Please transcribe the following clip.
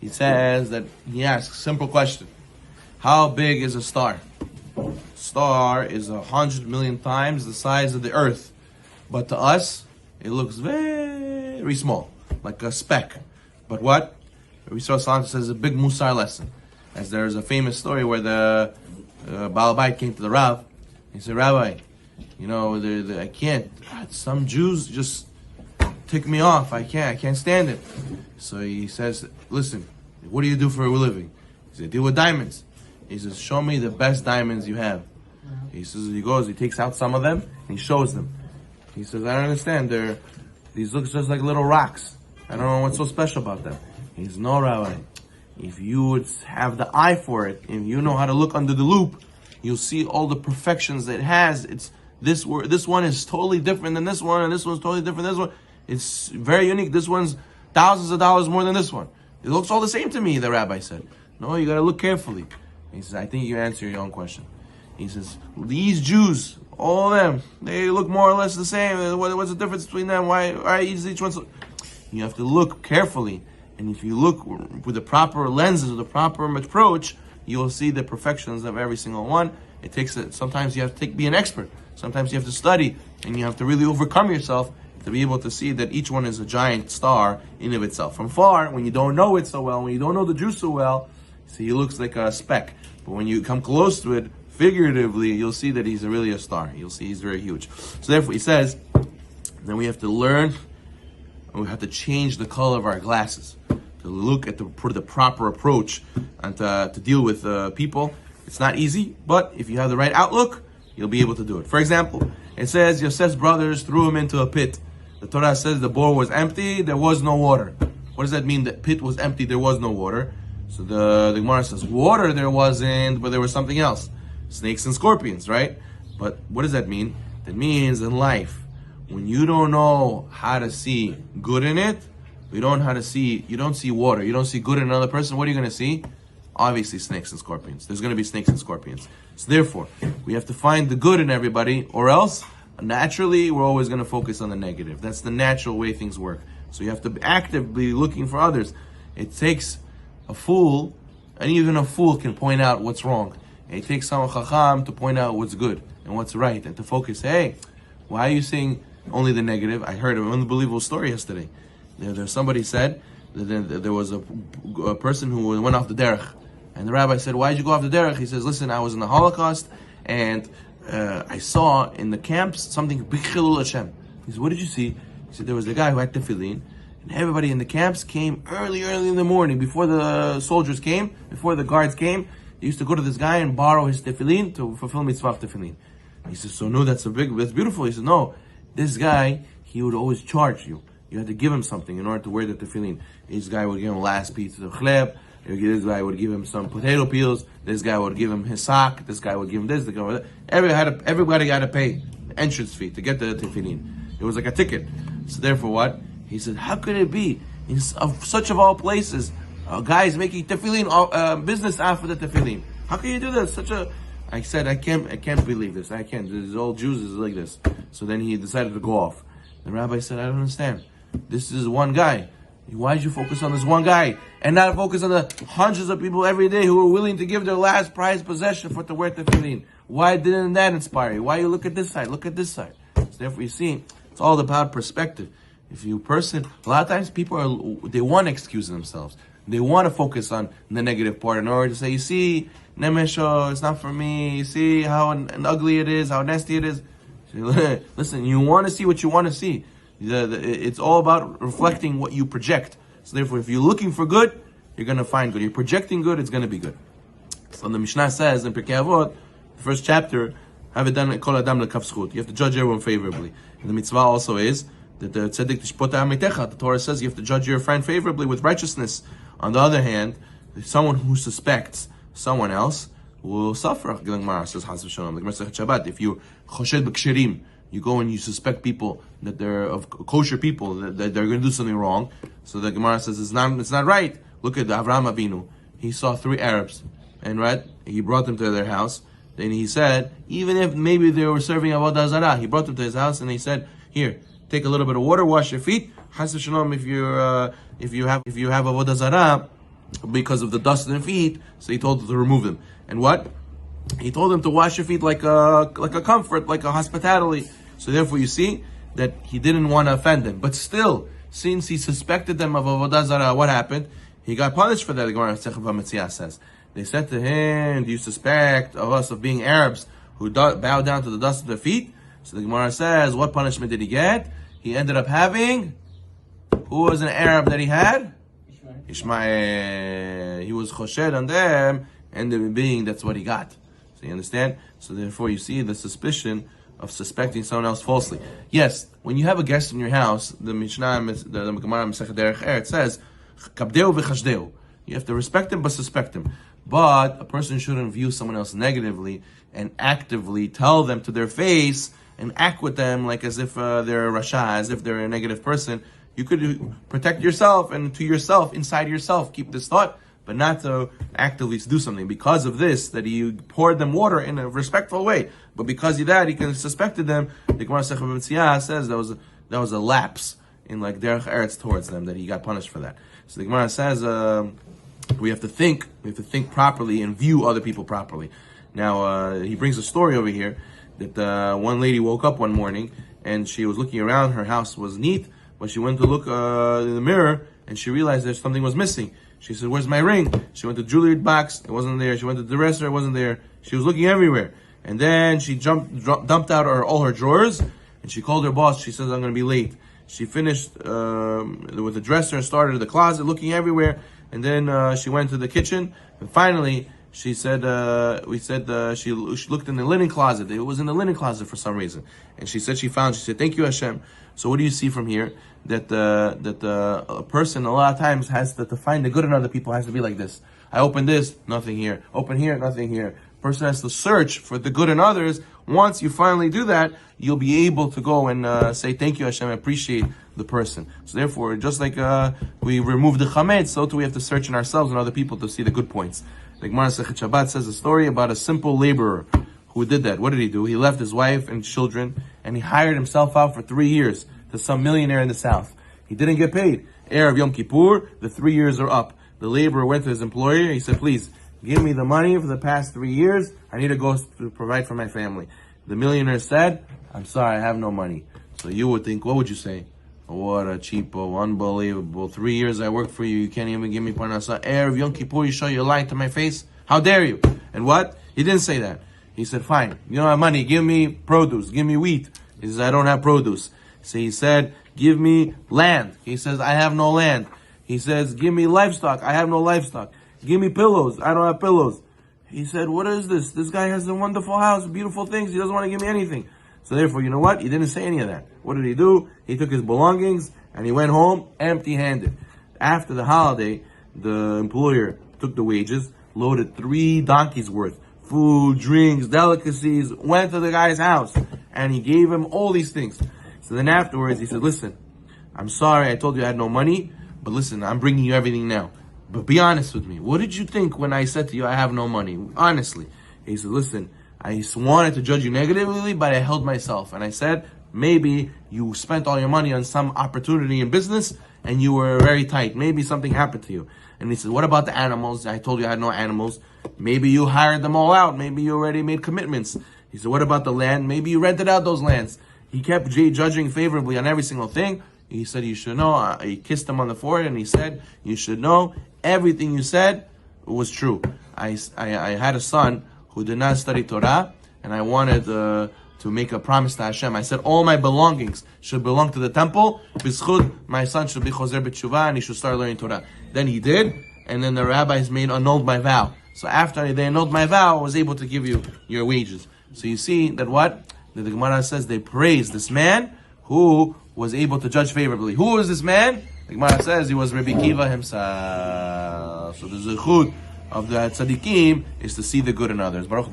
He says that he asks simple question: how big is a star? Star is 100 million times the size of the Earth, but to us it looks very small, like a speck. But what? Rabbi Zino says a big Musar lesson. As there's a famous story where the Baal Bayit came to the Rav. He said, Rabbi, I can't. Some Jews just tick me off. I can't stand it. So he says, listen, what do you do for a living? He said, I deal with diamonds. He says, show me the best diamonds you have. He says, he takes out some of them, and he shows them. He says, I don't understand. These look just like little rocks. I don't know what's so special about them. He says, no, Rabbi. If you would have the eye for it, if you know how to look under the loop, you'll see all the perfections that it has. This one is totally different than this one, and this one's totally different than this one. It's very unique. This one's thousands of dollars more than this one. It looks all the same to me, the rabbi said. No, you got to look carefully. He says, I think you answer your own question. He says, these Jews, all of them, they look more or less the same. What's the difference between them? Why each one? You have to look carefully. And if you look with the proper lenses, with the proper approach, you will see the perfections of every single one. It takes sometimes you have to be an expert. Sometimes you have to study, and you have to really overcome yourself to be able to see that each one is a giant star in of itself. From far, when you don't know it so well, when you don't know the Jew so well, see, he looks like a speck. But when you come close to it, figuratively, you'll see that he's really a star. You'll see he's very huge. So therefore, he says, then we have to learn, and we have to change the color of our glasses to look at the proper approach and to deal with people. It's not easy, but if you have the right outlook, you'll be able to do it. For example, it says Yosef's brothers threw him into a pit. The Torah says the bore was empty, there was no water. What does that mean? The pit was empty, there was no water. So the Gemara says water there wasn't, but there was something else. Snakes and scorpions, right? But what does that mean? That means in life, when you don't know how to see good in it, you don't see water, you don't see good in another person, what are you going to see? Obviously snakes and scorpions. There's going to be snakes and scorpions. So therefore, we have to find the good in everybody, or else, naturally, we're always going to focus on the negative. That's the natural way things work. So you have to be actively looking for others. It takes a fool, and even a fool can point out what's wrong. It takes someone chacham to point out what's good and what's right, and to focus, hey, why are you saying only the negative? I heard an unbelievable story yesterday. Somebody said that there was a person who went off the derech, and the rabbi said, why did you go off the derech? He says, listen, I was in the Holocaust, and I saw in the camps something big chilul Hashem. He said, what did you see? He said, there was a guy who had tefillin, and everybody in the camps came early in the morning, before the soldiers came, before the guards came. They used to go to this guy and borrow his tefillin to fulfill mitzvah of tefillin. He said, so no, that's beautiful. He said, no, this guy, he would always charge you. You had to give him something in order to wear the tefillin. This guy would give him last piece of chleb. This guy would give him some potato peels. This guy would give him his sock. This guy would give him this. Everybody got to pay the entrance fee to get the tefillin. It was like a ticket. So therefore what? He said, how could it be? In such of all places, a guy is making tefillin business after the tefillin. How can you do that? I said, I can't believe this. I can't. These old Jews is like this. So then he decided to go off. The rabbi said, I don't understand. This is one guy. Why did you focus on this one guy and not focus on the hundreds of people every day who are willing to give their last prized possession to wear tefillin? Why didn't that inspire you? Why you look at this side? Look at this side. So therefore, you see, it's all about perspective. A lot of times people they want to excuse themselves. They want to focus on the negative part in order to say, you see, Nemesho, it's not for me. You see how ugly it is, how nasty it is. Listen, you want to see what you want to see. It's all about reflecting what you project. So therefore, if you're looking for good, you're going to find good. You're projecting good, it's going to be good. So the Mishnah says in Pirkei Avot, the first chapter, have it done kol adam lekaf zchut. You have to judge everyone favorably. And the mitzvah also is that the tzedek tishpot ha'amitecha. The Torah says you have to judge your friend favorably with righteousness. On the other hand, someone who suspects someone else will suffer. The Gemara says, Shabbat, if you choshed b'ksherim, you go and you suspect people that they're of kosher people, that they're going to do something wrong. So the Gemara says it's not right. Look at Avraham Avinu. He saw 3 Arabs, and he brought them to their house. Then he said, even if maybe they were serving avodah zarah, he brought them to his house and he said, here, take a little bit of water, wash your feet, Chas v'shalom, if you have avodah zarah because of the dust in their feet, so he told them to remove them. And what? He told them to wash your feet like a comfort, like a hospitality. So therefore, you see that he didn't want to offend them. But still, since he suspected them of avodah zarah, what happened? He got punished for that. The Gemara says. They said to him, "Do you suspect of us of being Arabs who bow down to the dust of their feet?" So the Gemara says, what punishment did he get? He ended up having, who was an Arab that he had? Ishmael. He was choshed on them, and the being, that's what he got. So you understand? So therefore you see the suspicion of suspecting someone else falsely. Yes, when you have a guest in your house, the Mishnah, the Gemara Masechet Derech Eretz says, Kabdeu v'chashdeu. You have to respect him but suspect him. But a person shouldn't view someone else negatively and actively tell them to their face and act with them like as if they're a rasha, as if they're a negative person. You could protect yourself and to yourself, inside yourself, keep this thought, but not to actively do something. Because of this, that he poured them water in a respectful way, but because of that, he can suspected them. The Gemara says that was a lapse in like derech eretz towards them, that he got punished for that. So the Gemara says we have to think properly and view other people properly. Now he brings a story over here that one lady woke up one morning and she was looking around. Her house was neat, but she went to look in the mirror and she realized that something was missing. She said, "Where's my ring?" She went to the jewelry box, it wasn't there. She went to the dresser, it wasn't there. She was looking everywhere. And then she dumped out all her drawers, and she called her boss. She says, "I'm going to be late." She finished with the dresser and started the closet, looking everywhere. And then she went to the kitchen, and finally she said, she looked in the linen closet. It was in the linen closet for some reason. And she said she said, "Thank you, Hashem." So what do you see from here? That a person a lot of times has to find the good in other people, has to be like this. I open this, nothing here. Open here, nothing here. Person has to search for the good in others. Once you finally do that, you'll be able to go and say, "Thank you, Hashem, I appreciate the person." So therefore, just like we remove the chametz, so too we have to search in ourselves and other people to see the good points. The Gemara Masechet Shabbat says a story about a simple laborer who did that. What did he do? He left his wife and children, and he hired himself out for 3 years to some millionaire in the south. He didn't get paid. Erev Yom Kippur, the 3 years are up. The laborer went to his employer. He said, "Please, give me the money for the past 3 years. I need to go to provide for my family." The millionaire said, "I'm sorry, I have no money." So you would think, what would you say? What a cheapo, unbelievable. 3 years I worked for you, you can't even give me parnasa. Erev Yom Kippur, you show your lying to my face? How dare you? And what? He didn't say that. He said, "Fine, you don't have money, give me produce, give me wheat." He says, "I don't have produce." So he said, "Give me land." He says, "I have no land." He says, "Give me livestock." "I have no livestock." "Give me pillows." "I don't have pillows." He said, "What is this? This guy has a wonderful house, beautiful things. He doesn't want to give me anything." So therefore, you know what? He didn't say any of that. What did he do? He took his belongings and he went home empty-handed. After the holiday, the employer took the wages, loaded 3 donkeys worth, food, drinks, delicacies, went to the guy's house, and he gave him all these things. So then afterwards, he said, "Listen, I'm sorry I told you I had no money, but listen, I'm bringing you everything now. But be honest with me. What did you think when I said to you I have no money? Honestly." He said, "Listen, I wanted to judge you negatively, but I held myself. And I said, maybe you spent all your money on some opportunity in business and you were very tight. Maybe something happened to you." And he said, "What about the animals? I told you I had no animals. Maybe you hired them all out. Maybe you already made commitments." He said, "What about the land? Maybe you rented out those lands." He kept judging favorably on every single thing. He said, "You should know." He kissed him on the forehead and he said, "You should know everything you said was true. I had a son who did not study Torah, and I wanted to make a promise to Hashem. I said all my belongings should belong to the temple. B'zchut, my son should be choser b'tshuva, and he should start learning Torah." Then he did, and then the rabbis annulled my vow. So after they annulled my vow, I was able to give you your wages. So you see that what? The Gemara says they praise this man who was able to judge favorably. Who was this man? The Gemara says he was Rabbi Kiva himself. So the zechut of the tzaddikim is to see the good in others. Baruch